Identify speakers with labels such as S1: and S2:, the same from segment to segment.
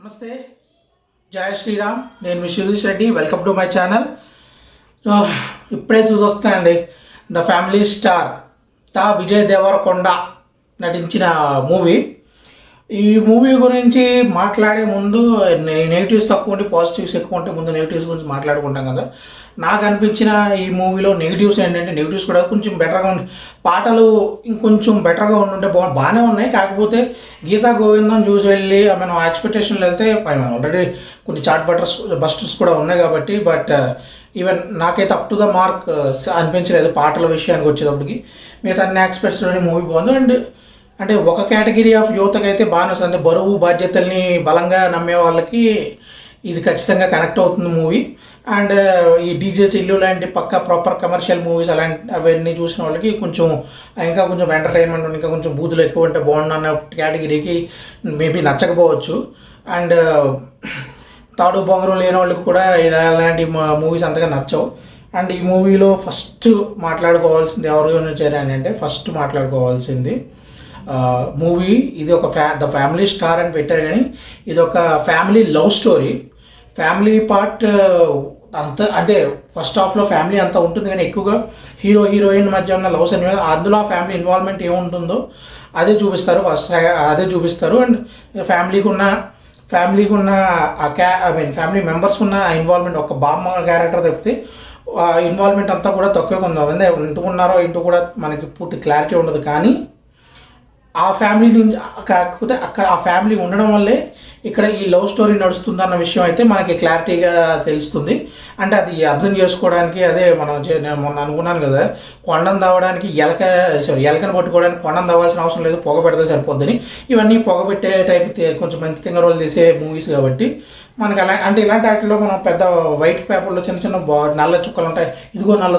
S1: నమస్తే, జయ శ్రీరామ్. నేను మీ Shirish Reddy. Welcome to my channel. So ఇప్పుడే చూసొస్తానండి, the family star Vijay Deverakonda నటించిన మూవీ. ఈ మూవీ గురించి మాట్లాడే ముందు నెగిటివ్స్ తక్కువ ఉండి పాజిటివ్స్ ఎక్కువ ఉంటే ముందు నెగిటివ్స్ గురించి మాట్లాడుకుంటాం కదా. నాకు అనిపించిన ఈ మూవీలో నెగిటివ్స్ ఏంటంటే, నెగిటివ్స్ కూడా కొంచెం బెటర్గా ఉంది. పాటలు ఇంకొంచెం బెటర్గా ఉండుంటే బాగానే ఉన్నాయి. కాకపోతే గీతా గోవిందం చూసి వెళ్ళి మనం ఎక్స్పెక్టేషన్లు వెళ్తే ఆల్రెడీ కొన్ని చాట్ బస్టర్స్ కూడా ఉన్నాయి కాబట్టి, బట్ ఈవెన్ నాకైతే అప్ టు ద మార్క్ అనిపించలేదు పాటల విషయానికి వచ్చేటప్పటికి. మిగతా అన్ని ఎక్స్పెక్ట్స్లోని మూవీ బాగుంది. అంటే ఒక కేటగిరీ ఆఫ్ యువతకి అయితే బాగానే వస్తుంది. అంటే బరువు బాధ్యతల్ని బలంగా నమ్మే వాళ్ళకి ఇది ఖచ్చితంగా కనెక్ట్ అవుతుంది మూవీ. అండ్ ఈ డీజే టిల్లు లాంటి పక్క ప్రాపర్ కమర్షియల్ మూవీస్ అవన్నీ చూసిన వాళ్ళకి కొంచెం ఇంకా కొంచెం ఎంటర్టైన్మెంట్ ఇంకా కొంచెం బూతులు ఎక్కువ ఉంటే బాగుండు అన్న కేటగిరీకి మేబీ నచ్చకపోవచ్చు. అండ్ తాడు బొంగరం లేని వాళ్ళకి కూడా ఇలాంటి మూవీస్ అంతగా నచ్చవు. అండ్ ఈ మూవీలో ఫస్ట్ మాట్లాడుకోవాల్సింది ఎవరి గురించి అంటే, ఫస్ట్ మాట్లాడుకోవాల్సింది మూవీ ఇది ఒక ద ఫ్యామిలీ స్టార్ అని పెట్టారు, కానీ ఇది ఒక family love story. Family part అంత అంటే ఫస్ట్ హాఫ్లో ఫ్యామిలీ అంతా ఉంటుంది, కానీ ఎక్కువగా హీరో హీరోయిన్ మధ్య ఉన్న లవ్స్ అని అందులో ఆ ఫ్యామిలీ ఇన్వాల్వ్మెంట్ ఏముంటుందో అదే చూపిస్తారు. ఫస్ట్ అదే చూపిస్తారు. అండ్ ఫ్యామిలీకి ఉన్న ఫ్యామిలీ మెంబర్స్ ఉన్న ఇన్వాల్వ్మెంట్ ఒక బామ్మ క్యారెక్టర్ తప్పితే ఇన్వాల్వ్మెంట్ అంతా కూడా తక్కువగా ఉంది. ఎంత ఉన్నారో ఏంటో కూడా మనకి పూర్తి క్లారిటీ ఉండదు. కానీ ఆ ఫ్యామిలీ నుంచి కాకపోతే అక్కడ ఆ ఫ్యామిలీ ఉండడం వల్లే ఇక్కడ ఈ లవ్ స్టోరీ నడుస్తుందన్న విషయం అయితే మనకి క్లారిటీగా తెలుస్తుంది. అంటే అది అర్థం చేసుకోవడానికి అదే నేను మొన్న అనుకున్నాను కదా, కొండను తవ్వడానికి ఎలకను పట్టుకోవడానికి కొండను తవ్వాల్సిన అవసరం లేదు, పొగ పెడితే సరిపోద్దని. ఇవన్నీ పొగ పెట్టే టైప్ కొంచెం మంచి తింగరోలు తీసే మూవీస్ కాబట్టి మనకి అంటే ఇలాంటి వాటిలో మనం పెద్ద వైట్ పేపర్లో చిన్న చిన్న నల్ల చుక్కలు ఉంటాయి, ఇదిగో నల్ల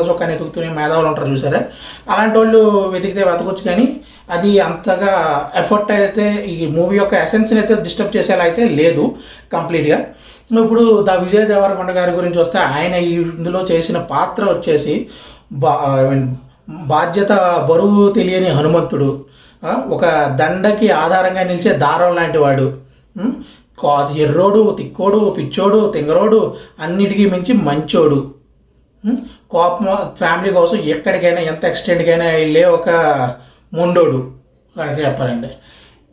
S1: చుక్క అని ఎతుకుతూనే మేధావులు ఉంటారు చూసారా, అలాంటి వాళ్ళు వెతికితే వెతకొచ్చు. కానీ అది అంతగా ఎఫర్ట్ అయితే ఈ మూవీ యొక్క ఎసెన్స్ని అయితే డిస్టర్బ్ చేసేలా అయితే లేదు కంప్లీట్గా. ఇప్పుడు ద విజయ్ దేవరకొండ గారి గురించి వస్తే, ఆయన ఇందులో చేసిన పాత్ర వచ్చేసి బాధ్యత బరువు తెలియని హనుమంతుడు, ఒక దండకి ఆధారంగా నిలిచే దారం లాంటి వాడు, ఎర్రోడు తిక్కోడు పిచ్చోడు తింగరోడు అన్నిటికీ మించి మంచోడు, కోపం ఫ్యామిలీ కోసం ఎక్కడికైనా ఎంత ఎక్స్టెంట్కైనా వెళ్ళే ఒక మొండోడు కనుక చెప్పాలండి.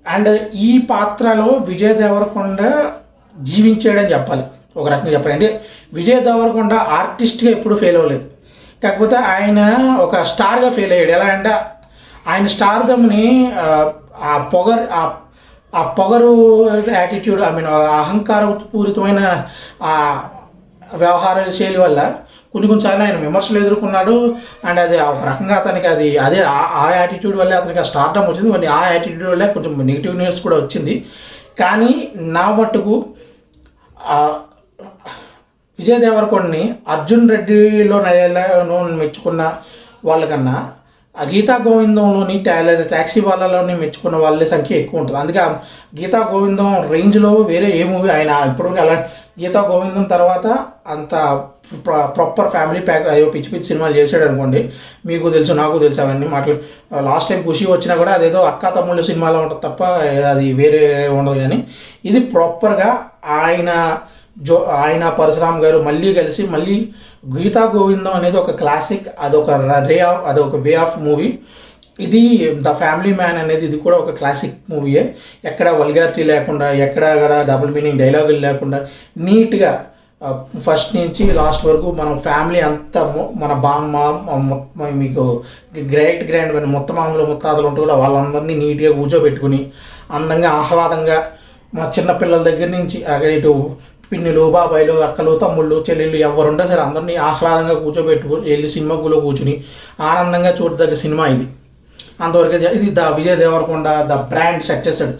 S1: అండ్ ఈ పాత్రలో విజయ్ దేవరకొండ జీవించాడని చెప్పాలి. ఒక రకంగా చెప్పాలి అంటే విజయ్ దేవరకొండ ఆర్టిస్ట్గా ఎప్పుడు ఫెయిల్ అవ్వలేదు, కాకపోతే ఆయన ఒక స్టార్గా ఫెయిల్ అయ్యాడు. ఎలా అంటే ఆయన స్టార్దమ్ని ఆ పొగరు యాటిట్యూడ్, అహంకారపూరితమైన ఆ వ్యవహార శైలి వల్ల కొన్నిసార్లు ఆయన విమర్శలు ఎదుర్కొన్నాడు. అండ్ అది ఒక రకంగా అతనికి అదే ఆ యాటిట్యూడ్ వల్లే అతనికి ఆ స్టార్డమ్ వచ్చింది. కొన్ని ఆ యాటిట్యూడ్ వల్లే కొంచెం నెగిటివ్ న్యూస్ కూడా వచ్చింది. కానీ నా మట్టుకు విజయ్ దేవరకొండని అర్జున్ రెడ్డిలో మెచ్చుకున్న వాళ్ళకన్నా ఆ గీతా గోవిందంలోని ట్యాక్సీ వాళ్ళలోని మెచ్చుకున్న వాళ్ళ సంఖ్య ఎక్కువ ఉంటుంది. అందుకే గీతా గోవిందం రేంజ్లో వేరే ఏ మూవీ ఆయన ఇప్పటివరకు అలా గీతా గోవిందం తర్వాత అంత ప్రాపర్ ఫ్యామిలీ ప్యాక్ పిచ్చి పిచ్చి సినిమాలు చేసాడు అనుకోండి, మీకు తెలుసు నాకు తెలుసు అవన్నీ లాస్ట్ టైం ఖుషి వచ్చినా కూడా అదేదో అక్కా తమ్ముళ్ళు సినిమాలో ఉంటుంది తప్ప అది వేరే ఉండదు. కానీ ఇది ప్రాపర్గా ఆయన పరశురామ్ గారు మళ్ళీ కలిసి మళ్ళీ గీతా గోవిందం అనేది ఒక క్లాసిక్, అదొక వే ఆఫ్ మూవీ. ఇది ద ఫ్యామిలీ మ్యాన్ అనేది ఇది కూడా ఒక క్లాసిక్ మూవీయే. ఎక్కడ వల్గారిటీ లేకుండా, ఎక్కడ డబుల్ మీనింగ్ డైలాగులు లేకుండా నీట్గా ఫస్ట్ నుంచి లాస్ట్ వరకు మనం ఫ్యామిలీ అంతా మన బామ్మ మీకు గ్రాండ్ మొత్తం మామూలు ముత్తాతలు ఉంటూ కూడా వాళ్ళందరినీ నీట్గా కూర్చోబెట్టుకుని అందంగా ఆహ్లాదంగా మా చిన్నపిల్లల దగ్గర నుంచి ఇటు పిన్నులు బాబాయిలు అక్కలు తమ్ముళ్ళు చెల్లెళ్ళు ఎవరుంటే సరే అందరినీ ఆహ్లాదంగా కూర్చోబెట్టుకుని వెళ్ళి సినిమాలో కూర్చుని ఆనందంగా చూడదగ్గ సినిమా ఇది. అంతవరకు ఇది the Vijay Deverakonda the brand successed.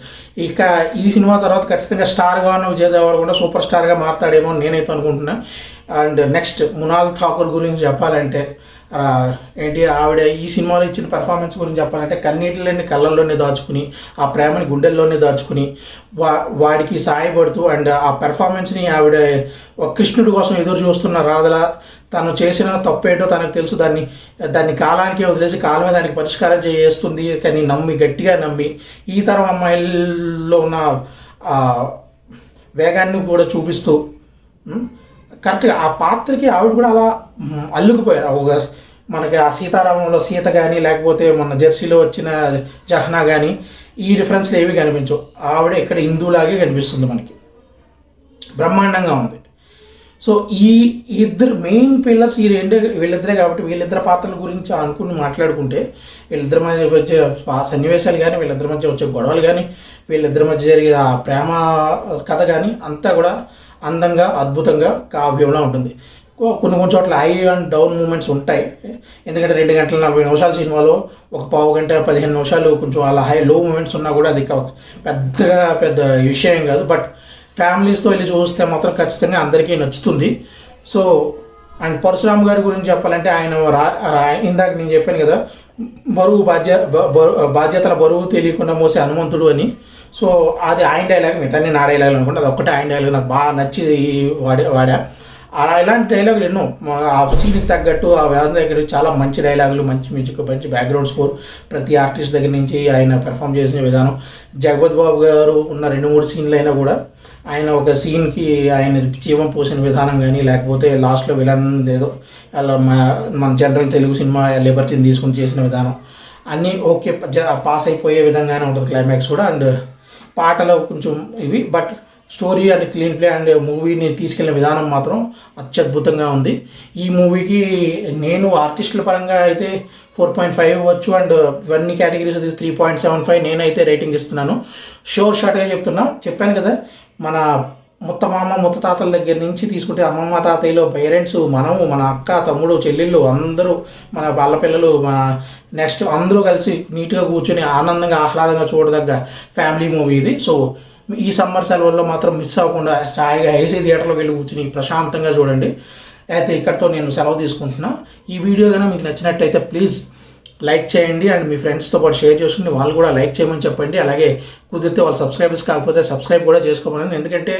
S1: ఇక ఈ సినిమా తర్వాత ఖచ్చితంగా స్టార్గా ఉన్న విజయ్ దేవరకొండ సూపర్ స్టార్గా మారుతాడేమో నేనైతే అనుకుంటున్నా. అండ్ నెక్స్ట్ మృణాల్ ఠాకూర్ గురించి చెప్పాలంటే ఆవిడ ఈ సినిమాలో ఇచ్చిన పెర్ఫార్మెన్స్ గురించి చెప్పాలంటే కన్నీటిలోని కళ్ళల్లోనే దాచుకుని ఆ ప్రేమని గుండెల్లోనే దాచుకుని వాడికి సాయపడుతూ అండ్ ఆ పెర్ఫార్మెన్స్ని ఆవిడ కృష్ణుడి కోసం ఎదురు చూస్తున్న రాధలా తను చేసిన తప్పేటో తనకు తెలుసు, దాన్ని కాలానికి వదిలేసి కాలమే దానికి పరిష్కారం చేస్తుంది. కానీ గట్టిగా నమ్మి ఈ తరం అమ్మాయిల్లో ఉన్న వేగాన్ని కూడా చూపిస్తూ కరెక్ట్గా ఆ పాత్రకి ఆవిడ కూడా అలా అల్లుకుపోయారు. ఒక మనకి ఆ సీతారామంలో సీత కానీ, లేకపోతే మొన్న జెర్సీలో వచ్చిన జహ్నా కానీ, ఈ రిఫరెన్స్లు ఏవి కనిపించవు. ఆవిడ ఇక్కడ హిందూలాగే కనిపిస్తుంది మనకి, బ్రహ్మాండంగా ఉంది. సో ఈ ఇద్దరు మెయిన్ పిల్లర్స్ ఈ వీళ్ళిద్దరే కాబట్టి వీళ్ళిద్దరు పాత్రల గురించి అనుకుని మాట్లాడుకుంటే వీళ్ళిద్దరి మధ్య వచ్చే సన్నివేశాలు కానీ, వీళ్ళిద్దరి మధ్య వచ్చే గొడవలు కానీ, వీళ్ళిద్దరి మధ్య జరిగే ఆ ప్రేమ కథ కానీ అంతా కూడా అందంగా అద్భుతంగా కావ్యంలో ఉంటుంది. కొన్ని చోట్ల హై అండ్ డౌన్ మూమెంట్స్ ఉంటాయి. ఎందుకంటే 2 గంటల 40 నిమిషాల సినిమాలో ఒక పావు గంట 15 నిమిషాలు కొంచెం అలా లో మూమెంట్స్ ఉన్నా కూడా అది పెద్ద విషయం కాదు. బట్ ఫ్యామిలీస్తో వెళ్ళి చూస్తే మాత్రం ఖచ్చితంగా అందరికీ నచ్చుతుంది. సో అండ్ పరశురామ్ గారి గురించి చెప్పాలంటే ఆయన ఇందాక నేను చెప్పాను కదా, బాధ్యతల బరువు తెలియకుండా మోసే హనుమంతుడు అని. సో అది ఆయన డైలాగ్, మిగతాన్ని నా డైలాగ్ అనుకుంటే అది ఒక్కటే ఆయన డైలాగ్ నాకు బాగా నచ్చి వాడా. ఇలాంటి డైలాగులు ఎన్నో ఆ సీన్కి తగ్గట్టు ఆ వ్యాధి దగ్గర చాలా మంచి డైలాగులు, మంచి మ్యూజిక్, మంచి బ్యాక్గ్రౌండ్ స్కోర్ ప్రతి ఆర్టిస్ట్ దగ్గర నుంచి ఆయన పెర్ఫామ్ చేసిన విధానం. జగపతి బాబు గారు ఉన్న 2-3 సీన్లు అయినా కూడా ఆయన ఒక సీన్కి ఆయన జీవం పోసిన విధానం కానీ, లేకపోతే లాస్ట్లో విలన్ ఏదో అలా మన జనరల్ తెలుగు సినిమా లిబర్టీని తీసుకుని చేసిన విధానం అన్నీ ఓకే పాస్ అయిపోయే విధంగానే ఉంటుంది క్లైమాక్స్ కూడా. అండ్ పాటలు కొంచెం ఇవి, but story and clean play and మూవీని తీసుకెళ్ళిన విధానం మాత్రం అత్యద్భుతంగా ఉంది. ఈ మూవీకి నేను ఆర్టిస్టుల పరంగా అయితే 4.5 ఇవ్వచ్చు, అండ్ ఇవన్నీ కేటగిరీస్ 3.75 నేనైతే రేటింగ్ ఇస్తున్నాను. షార్ట్గా చెప్పాను కదా, మన ముత్త తాతల దగ్గర నుంచి తీసుకుంటే అమ్మమ్మ తాతయ్యలో పేరెంట్స్, మనము, మన అక్క, తమ్ముడు, చెల్లెళ్ళు అందరూ, మన వాళ్ళ పిల్లలు, మన నెక్స్ట్ అందరూ కలిసి నీట్గా కూర్చొని ఆనందంగా ఆహ్లాదంగా చూడదగ్గ ఫ్యామిలీ మూవీ ఇది. సో ఈ సమ్మర్ సెలవుల్లో మాత్రం మిస్ అవ్వకుండా హాయిగా ఏసీ థియేటర్లోకి వెళ్ళి కూర్చుని ప్రశాంతంగా చూడండి. అయితే ఇక్కడితో నేను సెలవు తీసుకుంటున్నా. ఈ వీడియో కనుక మీకు నచ్చినట్టయితే ప్లీజ్ లైక్ చేయండి, అండ్ మీ ఫ్రెండ్స్తో పాటు షేర్ చేసుకుని వాళ్ళు కూడా లైక్ చేయమని చెప్పండి. అలాగే కుదిరితే వాళ్ళు సబ్స్క్రైబర్స్ కాకపోతే సబ్స్క్రైబ్ కూడా చేసుకోమని, ఎందుకంటే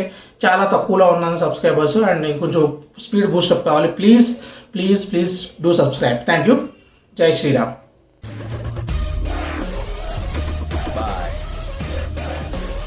S1: చాలా తక్కువలో ఉన్నాను సబ్స్క్రైబర్స్, అండ్ కొంచెం స్పీడ్ బూస్టప్ కావాలి. Please do subscribe. Thank you. జై శ్రీరామ్.